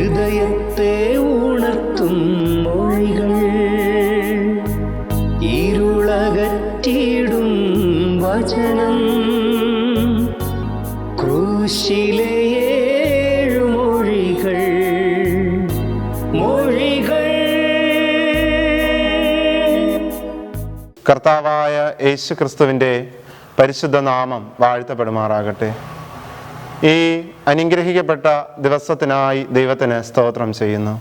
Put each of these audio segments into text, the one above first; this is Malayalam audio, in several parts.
ഹൃദയത്തെ ഉണർത്തും മൊഴികൾ, ഇരുളകറ്റിടും വചനം, ക്രൂശിലെ 7 മൊഴികൾ. കർത്താവായ യേശു ക്രിസ്തുവിൻ്റെ പരിശുദ്ധ നാമം വാഴ്ത്തപ്പെടുമാറാകട്ടെ. ഈ അനുഗ്രഹിക്കപ്പെട്ട ദിവസത്തിനായി ദൈവത്തിന് സ്തോത്രം ചെയ്യുന്നു.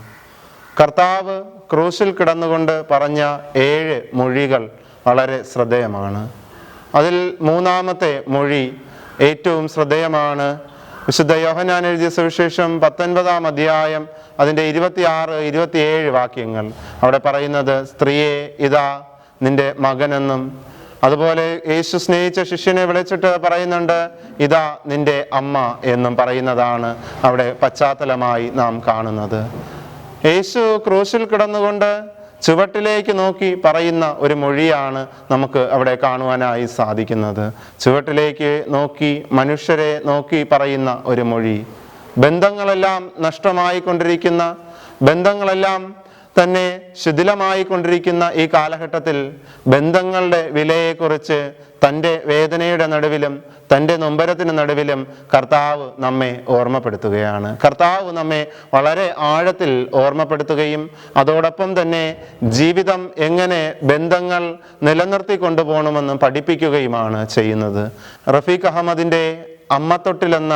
കർത്താവ് ക്രൂശിൽ കിടന്നുകൊണ്ട് പറഞ്ഞ 7 മൊഴികൾ വളരെ ശ്രദ്ധേയമാണ്. അതിൽ 3-ാമത്തെ മൊഴി ഏറ്റവും ശ്രദ്ധേയമാണ്. വിശുദ്ധ യോഹന്നാൻ എഴുതിയ സുവിശേഷം 19-ാം അധ്യായം അതിൻ്റെ 26-27 വാക്യങ്ങൾ. അവിടെ പറയുന്നത്, സ്ത്രീയെ ഇതാ നിന്റെ മകനെന്നും, അതുപോലെ യേശു സ്നേഹിച്ച ശിഷ്യനെ വിളിച്ചിട്ട് പറയുന്നുണ്ട്, ഇതാ നിന്റെ അമ്മ എന്നും പറയുന്നതാണ് അവിടെ പശ്ചാത്തലമായി നാം കാണുന്നത്. യേശു ക്രൂശിൽ കിടന്നുകൊണ്ട് ചുവട്ടിലേക്ക് നോക്കി പറയുന്ന ഒരു മൊഴിയാണ് നമുക്ക് അവിടെ കാണുവാനായി സാധിക്കുന്നത്. ചുവട്ടിലേക്ക് നോക്കി, മനുഷ്യരെ നോക്കി പറയുന്ന ഒരു മൊഴി. ബന്ധങ്ങളെല്ലാം നഷ്ടമായിക്കൊണ്ടിരിക്കുന്ന, ബന്ധങ്ങളെല്ലാം തന്നെ ശിഥിലമായി കൊണ്ടിരിക്കുന്ന ഈ കാലഘട്ടത്തിൽ ബന്ധങ്ങളുടെ വിലയെക്കുറിച്ച് തൻ്റെ വേദനയുടെ നടുവിലും തൻ്റെ നൊമ്പരത്തിന് നടുവിലും കർത്താവ് നമ്മെ ഓർമ്മപ്പെടുത്തുകയാണ്. കർത്താവ് നമ്മെ വളരെ ആഴത്തിൽ ഓർമ്മപ്പെടുത്തുകയും അതോടൊപ്പം തന്നെ ജീവിതം എങ്ങനെ ബന്ധങ്ങൾ നിലനിർത്തി കൊണ്ടുപോകണമെന്ന് പഠിപ്പിക്കുകയുമാണ് ചെയ്യുന്നത്. റഫീഖ് അഹമ്മദിൻ്റെ അമ്മത്തൊട്ടിൽ എന്ന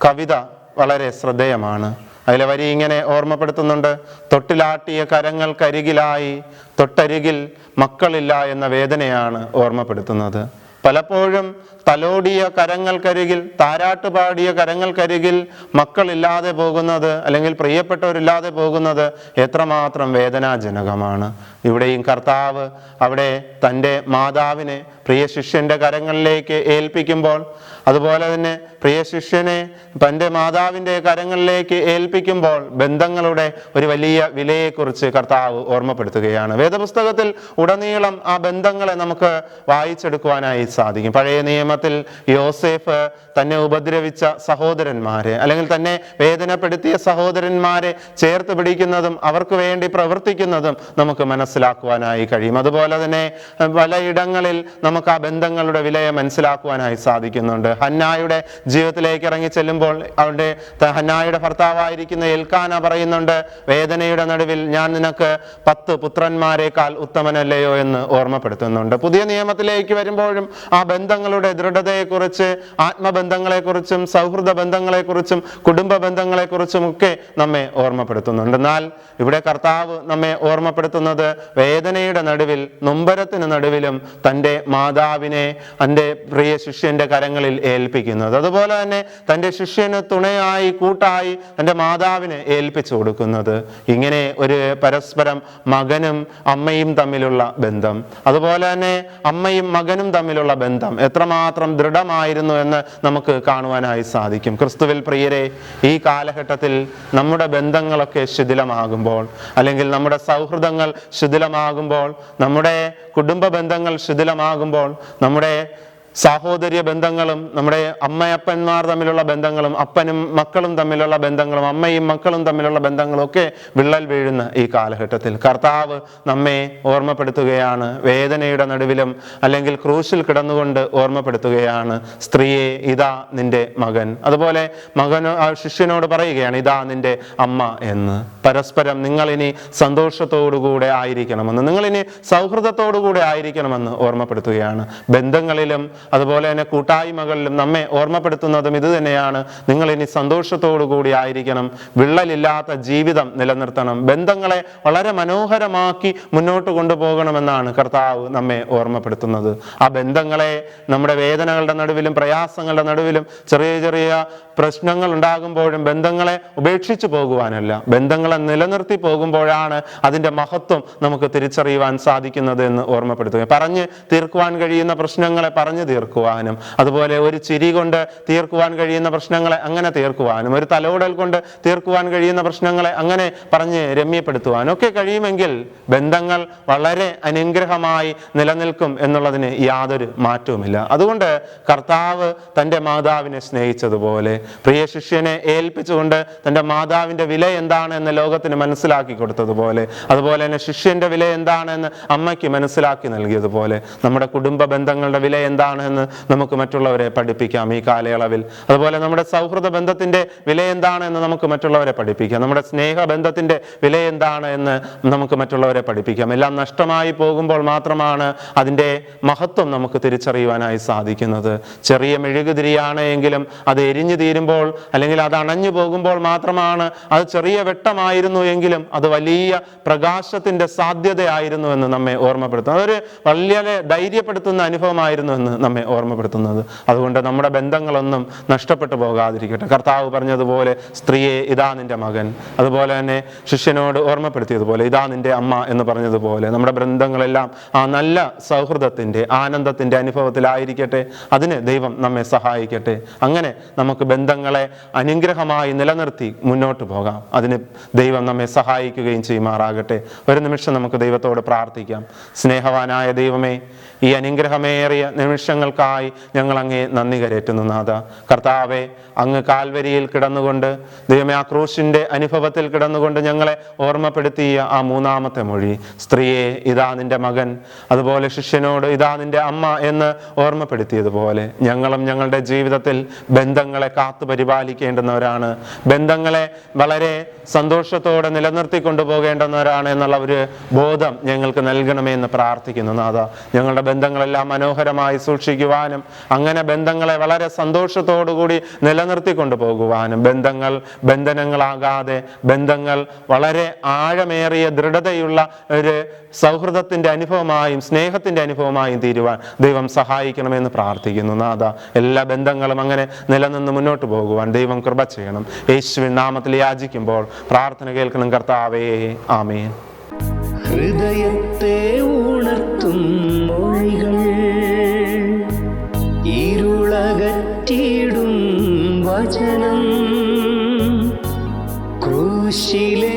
കവിത വളരെ ശ്രദ്ധേയമാണ്. അതിലെ വരി ഇങ്ങനെ ഓർമ്മപ്പെടുത്തുന്നുണ്ട്, തൊട്ടിലാട്ടിയ കരങ്ങൾക്കരികിലായി തൊട്ടരികിൽ മക്കളില്ല എന്ന വേദനയാണ് ഓർമ്മപ്പെടുത്തുന്നത്. പലപ്പോഴും തലോടിയ കരങ്ങൾക്കരികിൽ, താരാട്ട് പാടിയ കരങ്ങൾക്കരികിൽ മക്കളില്ലാതെ പോകുന്നത്, അല്ലെങ്കിൽ പ്രിയപ്പെട്ടവരില്ലാതെ പോകുന്നത് എത്രമാത്രം വേദനാജനകമാണ്. ഇവിടെയും കർത്താവ് അവിടെ തൻ്റെ മാതാവിനെ പ്രിയ ശിഷ്യൻ്റെ കരങ്ങളിലേക്ക് ഏൽപ്പിക്കുമ്പോൾ, അതുപോലെ തന്നെ പ്രിയ ശിഷ്യനെ തൻ്റെ മാതാവിൻ്റെ കരങ്ങളിലേക്ക് ഏൽപ്പിക്കുമ്പോൾ ബന്ധങ്ങളുടെ ഒരു വലിയ വിലയെക്കുറിച്ച് കർത്താവ് ഓർമ്മപ്പെടുത്തുകയാണ്. വേദപുസ്തകത്തിൽ ഉടനീളം ആ ബന്ധങ്ങളെ നമുക്ക് വായിച്ചെടുക്കുവാനായി സാധിക്കും. പഴയ നിയമത്തിൽ യോസേഫ് തന്നെ ഉപദ്രവിച്ച സഹോദരന്മാരെ, അല്ലെങ്കിൽ തന്നെ വേദനപ്പെടുത്തിയ സഹോദരന്മാരെ ചേർത്ത് പിടിക്കുന്നതും അവർക്ക് വേണ്ടി പ്രവർത്തിക്കുന്നതും നമുക്ക് മനസ്സിലാക്കുവാനായി കഴിയും. അതുപോലെ തന്നെ പലയിടങ്ങളിൽ നമുക്ക് ആ ബന്ധങ്ങളുടെ വിലയെ മനസ്സിലാക്കുവാനായി സാധിക്കുന്നുണ്ട്. ഹന്നായുടെ ജീവിതത്തിലേക്ക് ഇറങ്ങി ചെല്ലുമ്പോൾ അവിടെ ഹന്നായുടെ ഭർത്താവായിരിക്കുന്ന എൽക്കാന പറയുന്നുണ്ട്, വേദനയുടെ നടുവിൽ ഞാൻ നിനക്ക് 10 പുത്രന്മാരെക്കാൾ ഉത്തമനല്ലയോ എന്ന് ഓർമ്മപ്പെടുത്തുന്നുണ്ട്. പുതിയ നിയമത്തിലേക്ക് വരുമ്പോഴും ആ ബന്ധങ്ങളുടെ ദൃഢതയെക്കുറിച്ച്, ആത്മബന്ധങ്ങളെക്കുറിച്ചും സൗഹൃദ ബന്ധങ്ങളെക്കുറിച്ചും കുടുംബ ബന്ധങ്ങളെക്കുറിച്ചും ഒക്കെ നമ്മെ ഓർമ്മപ്പെടുത്തുന്നുണ്ട്. എന്നാൽ ഇവിടെ കർത്താവ് നമ്മെ ഓർമ്മപ്പെടുത്തുന്നത് വേദനയുടെ നടുവിൽ, നൊമ്പരത്തിന് നടുവിലും തൻ്റെ മാതാവിനെ തൻ്റെ പ്രിയ ശിഷ്യന്റെ കരങ്ങളിൽ ഏൽപ്പിക്കുന്നത്, അതുപോലെ തന്നെ തൻ്റെ ശിഷ്യന് തുണയായി, കൂട്ടായി തൻ്റെ മാതാവിനെ ഏൽപ്പിച്ചു കൊടുക്കുന്നത്. ഇങ്ങനെ ഒരു പരസ്പരം മകനും അമ്മയും തമ്മിലുള്ള ബന്ധം, അതുപോലെ തന്നെ അമ്മയും മകനും തമ്മിലുള്ള ബന്ധം എത്രമാത്രം ദൃഢമായിരുന്നു എന്ന് നമുക്ക് കാണുവാനായി സാധിക്കും. ക്രിസ്തുവിൽ പ്രിയരെ, ഈ കാലഘട്ടത്തിൽ നമ്മുടെ ബന്ധങ്ങളൊക്കെ ശിഥിലമാകുമ്പോൾ, അല്ലെങ്കിൽ നമ്മുടെ സൗഹൃദങ്ങൾ ശിഥിലമാകുമ്പോൾ, നമ്മുടെ കുടുംബ ബന്ധങ്ങൾ ശിഥിലമാകുമ്പോൾ, നമ്മുടെ സാഹോദര്യ ബന്ധങ്ങളും, നമ്മുടെ അമ്മയപ്പന്മാർ തമ്മിലുള്ള ബന്ധങ്ങളും, അപ്പനും മക്കളും തമ്മിലുള്ള ബന്ധങ്ങളും, അമ്മയും മക്കളും തമ്മിലുള്ള ബന്ധങ്ങളും ഒക്കെ വിള്ളൽ വീഴുന്ന ഈ കാലഘട്ടത്തിൽ കർത്താവ് നമ്മെ ഓർമ്മപ്പെടുത്തുകയാണ്. വേദനയുടെ നടുവിലും, അല്ലെങ്കിൽ ക്രൂശിൽ കിടന്നുകൊണ്ട് ഓർമ്മപ്പെടുത്തുകയാണ്, സ്ത്രീയെ ഇതാ നിന്റെ മകൻ. അതുപോലെ മകനോ ആ ശിഷ്യനോട് പറയുകയാണ്, ഇതാ നിന്റെ അമ്മ എന്ന്. പരസ്പരം നിങ്ങളിനി സന്തോഷത്തോടുകൂടെ ആയിരിക്കണമെന്ന്, നിങ്ങളിനി സൗഹൃദത്തോടുകൂടെ ആയിരിക്കണമെന്ന് ഓർമ്മപ്പെടുത്തുകയാണ്. ബന്ധങ്ങളിലും അതുപോലെ തന്നെ കൂട്ടായ്മകളിലും നമ്മെ ഓർമ്മപ്പെടുത്തുന്നതും ഇത് തന്നെയാണ്. നിങ്ങൾ ഇനി സന്തോഷത്തോടു കൂടി ആയിരിക്കണം, വിള്ളലില്ലാത്ത ജീവിതം നിലനിർത്തണം, ബന്ധങ്ങളെ വളരെ മനോഹരമാക്കി മുന്നോട്ട് കൊണ്ടുപോകണമെന്നാണ് കർത്താവ് നമ്മെ ഓർമ്മപ്പെടുത്തുന്നത്. ആ ബന്ധങ്ങളെ നമ്മുടെ വേദനകളുടെ നടുവിലും പ്രയാസങ്ങളുടെ നടുവിലും ചെറിയ ചെറിയ പ്രശ്നങ്ങൾ ഉണ്ടാകുമ്പോഴും ബന്ധങ്ങളെ ഉപേക്ഷിച്ചു പോകുവാനല്ല, ബന്ധങ്ങളെ നിലനിർത്തി പോകുമ്പോഴാണ് അതിൻ്റെ മഹത്വം നമുക്ക് തിരിച്ചറിയുവാൻ സാധിക്കുന്നത് എന്ന് ഓർമ്മപ്പെടുത്തുക. പറഞ്ഞ് തീർക്കുവാൻ കഴിയുന്ന പ്രശ്നങ്ങളെ പറഞ്ഞു തീർക്കുവാനും, അതുപോലെ ഒരു ചിരി കൊണ്ട് തീർക്കുവാൻ കഴിയുന്ന പ്രശ്നങ്ങളെ അങ്ങനെ തീർക്കുവാനും, ഒരു തലോടൽ കൊണ്ട് തീർക്കുവാൻ കഴിയുന്ന പ്രശ്നങ്ങളെ അങ്ങനെ പറഞ്ഞ് രമ്യപ്പെടുത്തുവാനും ഒക്കെ കഴിയുമെങ്കിൽ ബന്ധങ്ങൾ വളരെ അനുഗ്രഹമായി നിലനിൽക്കും എന്നുള്ളതിന് യാതൊരു മാറ്റവുമില്ല. അതുകൊണ്ട് കർത്താവ് തൻ്റെ മാതാവിനെ സ്നേഹിച്ചതുപോലെ പ്രിയ ശിഷ്യനെ ഏൽപ്പിച്ചുകൊണ്ട് തൻ്റെ മാതാവിൻ്റെ വില എന്താണെന്ന് ലോകത്തിന് മനസ്സിലാക്കി കൊടുത്തതുപോലെ, അതുപോലെ തന്നെ ശിഷ്യൻ്റെ വില എന്താണെന്ന് അമ്മയ്ക്ക് മനസ്സിലാക്കി നൽകിയതുപോലെ നമ്മുടെ കുടുംബ ബന്ധങ്ങളുടെ വില എന്താണെന്ന് നമുക്ക് മറ്റുള്ളവരെ പഠിപ്പിക്കാം ഈ കാലയളവിൽ. അതുപോലെ നമ്മുടെ സൗഹൃദ ബന്ധത്തിൻ്റെ വില എന്താണെന്ന് നമുക്ക് മറ്റുള്ളവരെ പഠിപ്പിക്കാം. നമ്മുടെ സ്നേഹബന്ധത്തിൻ്റെ വില എന്താണ് എന്ന് നമുക്ക് മറ്റുള്ളവരെ പഠിപ്പിക്കാം. എല്ലാം നഷ്ടമായി പോകുമ്പോൾ മാത്രമാണ് അതിൻ്റെ മഹത്വം നമുക്ക് തിരിച്ചറിയുവാനായി സാധിക്കുന്നത്. ചെറിയ മെഴുകുതിരിയാണ് എങ്കിലും അത് എരിഞ്ഞു തീരുമ്പോൾ, അല്ലെങ്കിൽ അത് അണഞ്ഞു പോകുമ്പോൾ മാത്രമാണ് അത് ചെറിയ വെട്ടമായിരുന്നു എങ്കിലും അത് വലിയ പ്രകാശത്തിൻ്റെ സാധ്യതയായിരുന്നു എന്ന് നമ്മെ ഓർമ്മപ്പെടുത്തുന്നത്. അതൊരു വളരെ ധൈര്യപ്പെടുത്തുന്ന അനുഭവമായിരുന്നു എന്ന് നമ്മെ ഓർമ്മപ്പെടുത്തുന്നത്. അതുകൊണ്ട് നമ്മുടെ ബന്ധങ്ങളൊന്നും നഷ്ടപ്പെട്ടു പോകാതിരിക്കട്ടെ. കർത്താവ് പറഞ്ഞതുപോലെ സ്ത്രീയെ ഇതാ നിന്റെ മകൻ, അതുപോലെ തന്നെ ശിഷ്യനോട് ഓർമ്മപ്പെടുത്തിയതുപോലെ ഇതാ നിന്റെ അമ്മ എന്ന് പറഞ്ഞതുപോലെ നമ്മുടെ ബന്ധങ്ങളെല്ലാം ആ നല്ല സൗഹൃദത്തിൻ്റെ ആനന്ദത്തിൻ്റെ അനുഭവത്തിലായിരിക്കട്ടെ. അതിന് ദൈവം നമ്മെ സഹായിക്കട്ടെ. അങ്ങനെ നമുക്ക് ബന്ധങ്ങളെ അനുഗ്രഹമായി നിലനിർത്തി മുന്നോട്ട് പോകാം. അതിന് ദൈവം നമ്മെ സഹായിക്കുകയും ചെയ്യുമാറാകട്ടെ. ഒരു നിമിഷം നമുക്ക് ദൈവത്തോട് പ്രാർത്ഥിക്കാം. സ്നേഹവാനായ ദൈവമേ, ഈ അനുഗ്രഹമേറിയ നിമിഷങ്ങൾക്കായി ഞങ്ങൾ അങ്ങേ നന്ദി കരേറ്റുന്നു നാഥ. കർത്താവെ, അങ്ങ് കാൽവരിയിൽ കിടന്നുകൊണ്ട് ദൈവമേ ആ ക്രൂശിൻ്റെ അനുഭവത്തിൽ കിടന്നുകൊണ്ട് ഞങ്ങളെ ഓർമ്മപ്പെടുത്തിയ ആ മൂന്നാമത്തെ മൊഴി, സ്ത്രീയെ ഇതാ നിന്റെ മകൻ, അതുപോലെ ശിഷ്യനോട് ഇതാ നിന്റെ അമ്മ എന്ന് ഓർമ്മപ്പെടുത്തിയതുപോലെ ഞങ്ങളും ഞങ്ങളുടെ ജീവിതത്തിൽ ബന്ധങ്ങളെ കാത്തു പരിപാലിക്കേണ്ടുന്നവരാണ്, ബന്ധങ്ങളെ വളരെ സന്തോഷത്തോടെ നിലനിർത്തിക്കൊണ്ടു പോകേണ്ടുന്നവരാണ് എന്നുള്ള ഒരു ബോധം ഞങ്ങൾക്ക് നൽകണമേ എന്ന് പ്രാർത്ഥിക്കുന്നു നാഥ. ഞങ്ങളുടെ ബന്ധങ്ങളെല്ലാം മനോഹരമായി സൂക്ഷിക്കുവാനും അങ്ങനെ ബന്ധങ്ങളെ വളരെ സന്തോഷത്തോടുകൂടി നിലനിർത്തിക്കൊണ്ടു പോകുവാനും, ബന്ധങ്ങൾ ബന്ധനങ്ങളാകാതെ ബന്ധങ്ങൾ വളരെ ആഴമേറിയ ദൃഢതയുള്ള ഒരു സൗഹൃദത്തിൻ്റെ അനുഭവമായും സ്നേഹത്തിൻ്റെ അനുഭവമായും തീരുവാൻ ദൈവം സഹായിക്കണമെന്ന് പ്രാർത്ഥിക്കുന്നു നാഥ. എല്ലാ ബന്ധങ്ങളും അങ്ങനെ നിലനിന്ന് മുന്നോട്ട് പോകുവാൻ ദൈവം കൃപ ചെയ്യണം. യേശുവിൻ നാമത്തിൽ യാചിക്കുമ്പോൾ പ്രാർത്ഥന കേൾക്കണം കർത്താവേ, ആമേൻ. ഹൃദയത്തെ ഉണർത്തും മൊഴികൾ, ഇരുളകറ്റിടും വചനം, ക്രൂശിലെ